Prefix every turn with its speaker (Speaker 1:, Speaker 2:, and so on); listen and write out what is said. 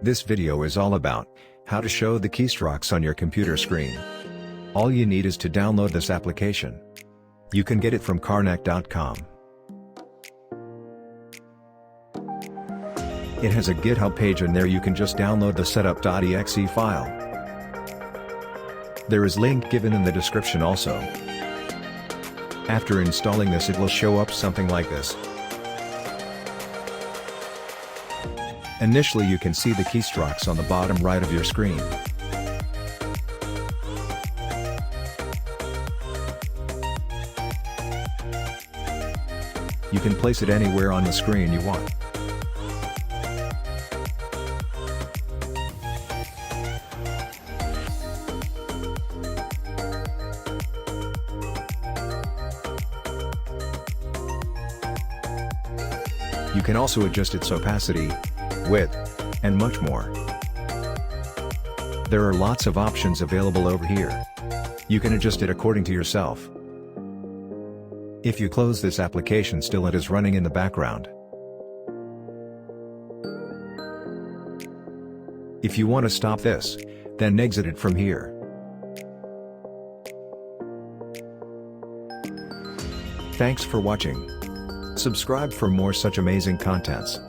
Speaker 1: This video is all about how to show the keystrokes on your computer screen. All you need is to download this application. You can get it from carnac.com. It has a GitHub page and there you can just download the setup.exe file. There is link given in the description also. After installing this, it will show up something like this. Initially you can see the keystrokes on the bottom right of your screen. You can place it anywhere on the screen you want. You can also adjust its opacity, width, and much more. There are lots of options available over here. You can adjust it according to yourself. If you close this application, still it is running in the background. If you want to stop this, then exit it from here. Thanks for watching. Subscribe for more such amazing contents.